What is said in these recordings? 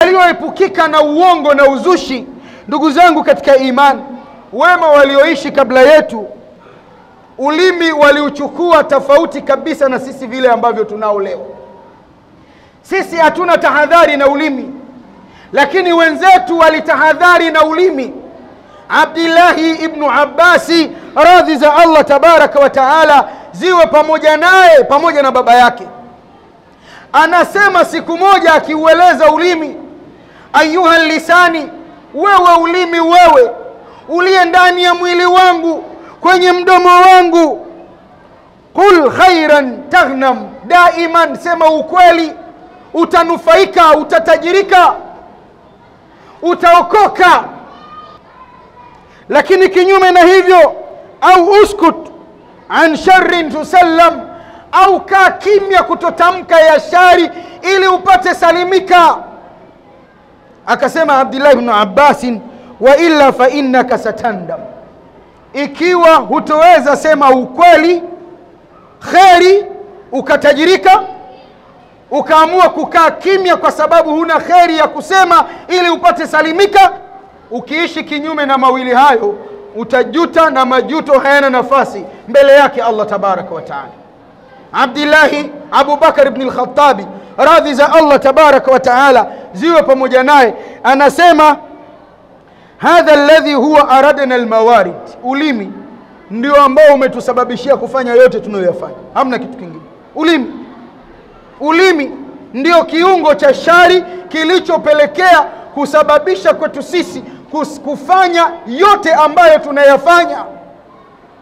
yaliyoepukika na uongo na uzushi. Ndugu zangu katika imani, wema walioishi kabla yetu, ulimi waliuchukua tofauti kabisa na sisi vile ambavyo tunao leo. Sisi hatuna tahadhari na ulimi, lakini wenzetu walitahadhari na ulimi. Abdillahi ibn Abbasi, radhi za Allah tabaraka wa taala ziwe pamoja naye pamoja na baba yake, anasema siku moja akiueleza ulimi, ayuha lisani, wewe ulimi, wewe uliye ndani ya mwili wangu, kwenye mdomo wangu, qul khairan taghnam, daiman, sema ukweli, utanufaika, utatajirika, utaokoka. Lakini kinyume na hivyo, au uskut an sharrin tusallam, au kaa kimya kutotamka ya shari ili upate salimika. Akasema Abdullah ibn Abbas, wa illa fa innaka satandam, ikiwa hutoweza sema ukweli, kheri, ukatajirika, ukaamua kukaa kimya kwa sababu huna kheri ya kusema ili upate salimika, ukiishi kinyume na mawili hayo utajuta, na majuto hayana nafasi mbele yake Allah tabaraka wa taala. Abdillahi Abu Bakar ibn al-Khattabi, radhi za Allah tabaraka wa taala ziwe pamoja naye, anasema hadha alladhi huwa aradna almawarid, ulimi ndio ambao umetusababishia kufanya yote tunayoyafanya, hamna kitu kingine. Ulimi ndio kiungo cha shari kilichopelekea kusababisha kwetu sisi kufanya yote ambayo tunayafanya.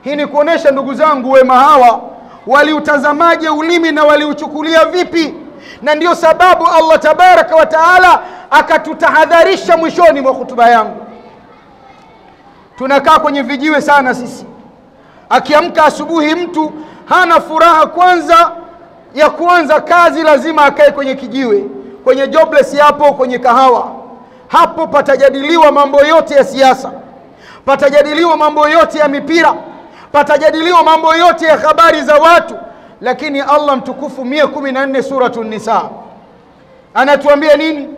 Hii ni kuonesha ndugu zangu, wema hawa waliutazamaje ulimi na waliuchukulia vipi, na ndio sababu Allah tabaraka wa taala akatutahadharisha mwishoni mwa hutuba yangu. Tunakaa kwenye vijiwe sana sisi. Akiamka asubuhi mtu hana furaha, kwanza ya kuanza kazi lazima akae kwenye kijiwe, kwenye jobless hapo, kwenye kahawa hapo patajadiliwa mambo yote ya siasa, patajadiliwa mambo yote ya mipira, patajadiliwa mambo yote ya habari za watu. Lakini Allah mtukufu 114 suratul Nisa anatuambia nini?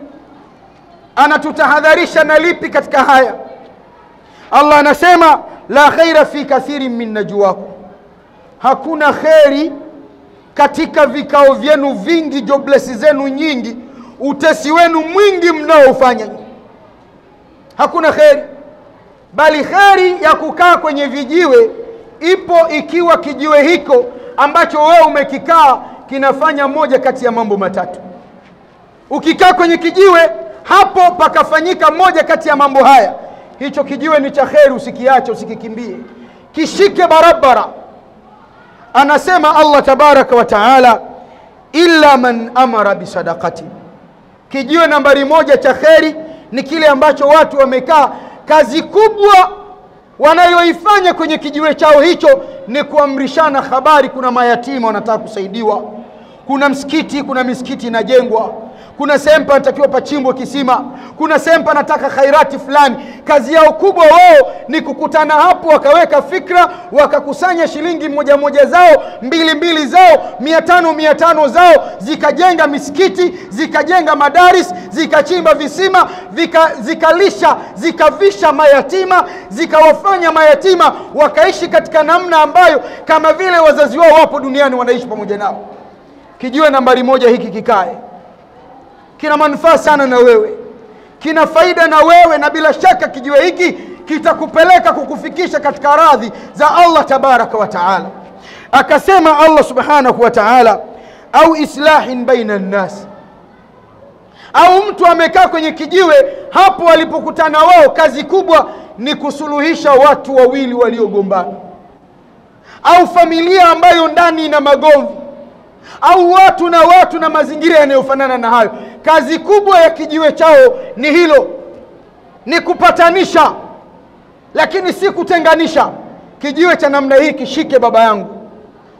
Anatutahadharisha na lipi katika haya? Allah anasema la khaira fi kathirin min najwakum, hakuna kheri katika vikao vyenu vingi, jobless zenu nyingi, utesi wenu mwingi mnaofanya, hakuna kheri. Bali kheri ya kukaa kwenye vijiwe ipo ikiwa kijiwe hiko ambacho wewe umekikaa kinafanya moja kati ya mambo matatu. Ukikaa kwenye kijiwe hapo pakafanyika moja kati ya mambo haya, hicho kijiwe ni cha kheri, usikiache, usikikimbie, kishike barabara. Anasema Allah tabaraka wa taala, illa man amara bisadaqati, kijiwe nambari moja cha kheri ni kile ambacho watu wamekaa, kazi kubwa wanayoifanya kwenye kijiwe chao hicho ni kuamrishana habari. Kuna mayatima wanataka kusaidiwa, kuna msikiti, kuna misikiti inajengwa, kuna sehemu panatakiwa pachimbwe kisima, kuna sehemu panataka khairati fulani. Kazi yao kubwa wao ni kukutana hapo, wakaweka fikra, wakakusanya shilingi moja moja zao, mbili zao, 500 zao, zikajenga misikiti, zikajenga madaris, zikachimba visima, zikalisha, zikavisha mayatima, zikawafanya mayatima wakaishi katika namna ambayo kama vile wazazi wao wapo duniani wanaishi pamoja nao. Kijiwe nambari moja hiki kikae, kina manufaa sana na wewe, kina faida na wewe, na bila shaka kijiwe hiki kitakupeleka kukufikisha katika radhi za Allah tabaraka wa taala. Akasema Allah subhanahu wa taala, au islahin baina nnas, au mtu amekaa kwenye kijiwe hapo walipokutana wao, kazi kubwa ni kusuluhisha watu wawili waliogombana, au familia ambayo ndani ina magomvi, au watu na mazingira yanayofanana na hayo. Kazi kubwa ya kijiwe chao ni hilo, ni kupatanisha, lakini si kutenganisha. Kijiwe cha namna hii kishike baba yangu,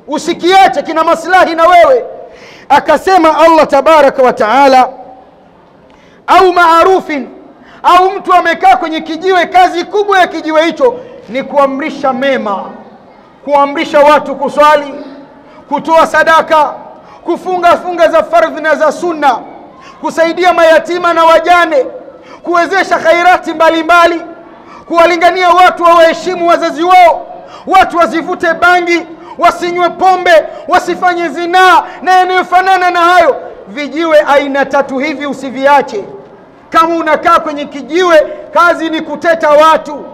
usikiache, kina maslahi na wewe. Akasema Allah tabaraka wa taala, au maarufin, au mtu amekaa kwenye kijiwe, kazi kubwa ya kijiwe hicho ni kuamrisha mema, kuamrisha watu kuswali, kutoa sadaka, kufunga za fardhi na za sunna, kusaidia mayatima na wajane, kuwezesha khairati mbalimbali, kuwalingania watu waheshimu wazazi wao, watu wasivute bangi, wasinywe pombe, wasifanye zinaa na yanayofanana na hayo. Vijiwe aina 3 hivi usiviache. Kama unakaa kwenye kijiwe, kazi ni kuteta watu,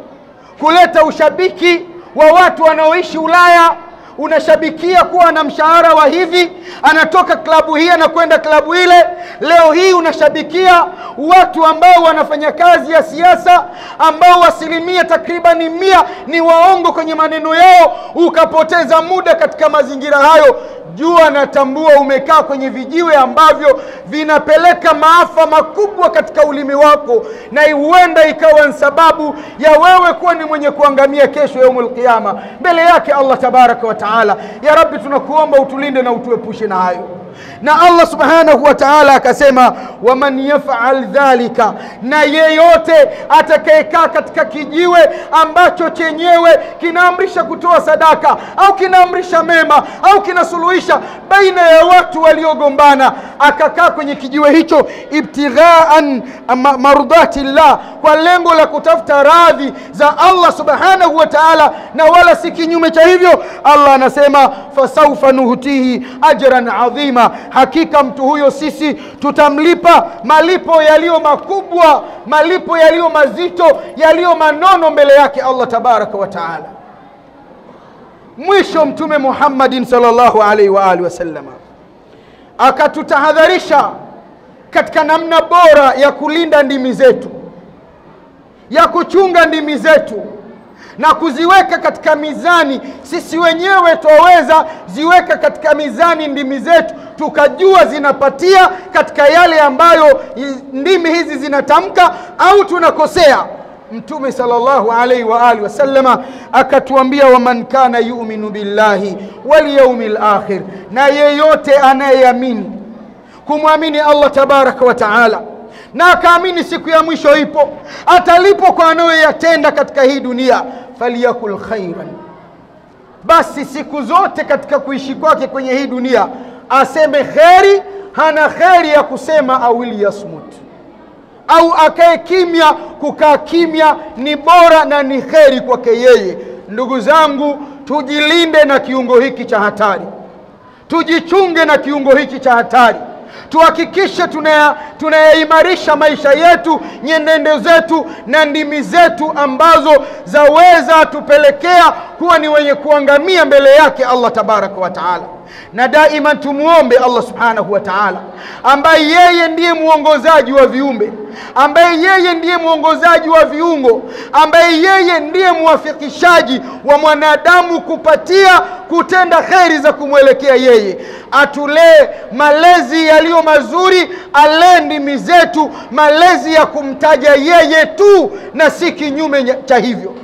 kuleta ushabiki wa watu wanaoishi Ulaya. Unashabikia kuwa na mshahara wa hivi, anatoka klabu hii na kwenda klabu ile. Leo hii unashabikia watu ambao wanafanya kazi ya siasa, ambao asilimia takriban 100 ni waongo kwenye maneno yao, ukapoteza muda katika mazingira hayo. Jua na tambua umekaa kwenye vijiwe ambavyo vinapeleka maafa makubwa katika ulimi wako, na huenda ikawa sababu ya wewe kuwa ni mwenye kuangamia kesho yaumul qiyama mbele yake Allah tabaraka wa taala. Ya Rabbi, tunakuomba utulinde na utuepushe na hayo. Na Allah subhanahu wa ta'ala akasema, waman yaf'al dhalika, na yeyote atakayekaa katika kijiwe ambacho chenyewe kinaamrisha kutoa sadaka au kinaamrisha mema au kinasuluhisha baina ya watu waliogombana, akakaa kwenye kijiwe hicho ibtighaan mardatillah, kwa lengo la kutafuta radhi za Allah subhanahu wa ta'ala na wala si kinyume cha hivyo, Allah anasema fasawfa nuhtihi ajran adhima, hakika mtu huyo sisi tutamlipa malipo yaliyo makubwa, malipo yaliyo mazito, yaliyo manono mbele yake Allah tabaraka wa taala. Mwisho Mtume Muhammadin sallallahu alaihi wa alihi wasallam akatutahadharisha katika namna bora ya kulinda ndimi zetu, ya kuchunga ndimi zetu na kuziweka katika mizani. Sisi wenyewe twaweza ziweka katika mizani ndimi zetu, tukajua zinapatia katika yale ambayo ndimi hizi zinatamka au tunakosea. Mtume sallallahu alaihi wa alihi wasallama akatuambia, waman kana yu'minu billahi wal yawmil akhir, na yeyote anayeamini, kumwamini Allah tabaraka wa taala na akaamini siku ya mwisho ipo, atalipo kwa anayoyatenda katika hii dunia, faliyakul khairan, basi siku zote katika kuishi kwake kwenye hii dunia aseme kheri. Hana kheri ya kusema awili yasmut, au akae kimya. Kukaa kimya ni bora na ni kheri kwake yeye. Ndugu zangu, tujilinde na kiungo hiki cha hatari, tujichunge na kiungo hiki cha hatari. Tuhakikishe tunayaimarisha maisha yetu, nyenendo zetu na ndimi zetu ambazo zaweza tupelekea kuwa ni wenye kuangamia mbele yake Allah tabaraka wa taala. Na daima tumuombe Allah subhanahu wa ta'ala, ambaye yeye ndiye muongozaji wa viumbe, ambaye yeye ndiye muongozaji wa viungo, ambaye yeye ndiye muwafikishaji wa mwanadamu kupatia kutenda kheri za kumwelekea yeye. Atulee malezi yaliyo mazuri, alee ndimi zetu malezi ya kumtaja yeye tu na si kinyume cha hivyo.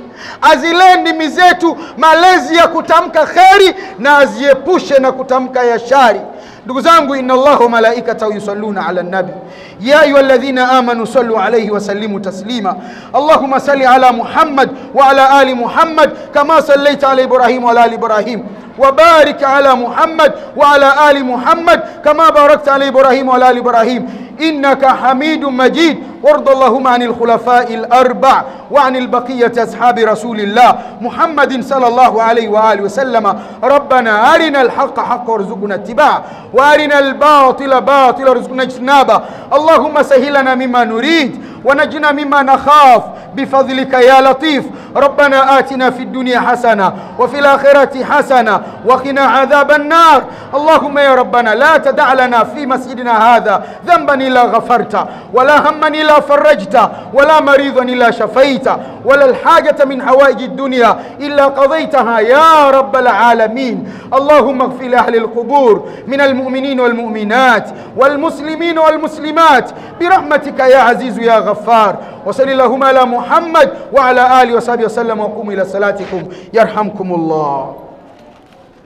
Azilee ndimi zetu malezi ya kutamka kheri na aziepushe na kutamka ya shari. Ndugu zangu, inna Allaha wa malaikatahu yusalluna ala nabi ya ayyuhalladhina amanu sallu alayhi wa sallimu taslima. Allahumma salli ala Muhammad wa ala ali Muhammad kama sallaita ala Ibrahim wa ala ali Ibrahim, وبارك على محمد وعلى آل محمد كما باركت على إبراهيم وعلى آل إبراهيم إنك حميد مجيد. وارض اللهم عن الخلفاء الأربع وعن البقية أصحاب رسول الله محمد صلى الله عليه وآله وسلم. ربنا أرنا الحق حقا وارزقنا اتباعه، وأرنا الباطل باطلا وارزقنا اجتنابه. اللهم سهلنا مما نريد ونجنا مما نخاف بفضلك يا لطيف. ربنا آتنا في الدنيا حسنة وفي الآخرة حسنة وقنا عذاب النار. اللهم يا ربنا لا تدع لنا في مسجدنا هذا ذنبا إلا غفرته، ولا هما إلا فرجته، ولا مريضا إلا شفيته، ولا الحاجة من حوائج الدنيا إلا قضيتها يا رب العالمين. اللهم اغفر لأهل القبور من المؤمنين والمؤمنات والمسلمين والمسلمات برحمتك يا عزيز يا غفار. وصلى اللهم على محمد وعلى آله وصحبه وسلم، وقوموا إلى صلاتكم يرحمكم الله.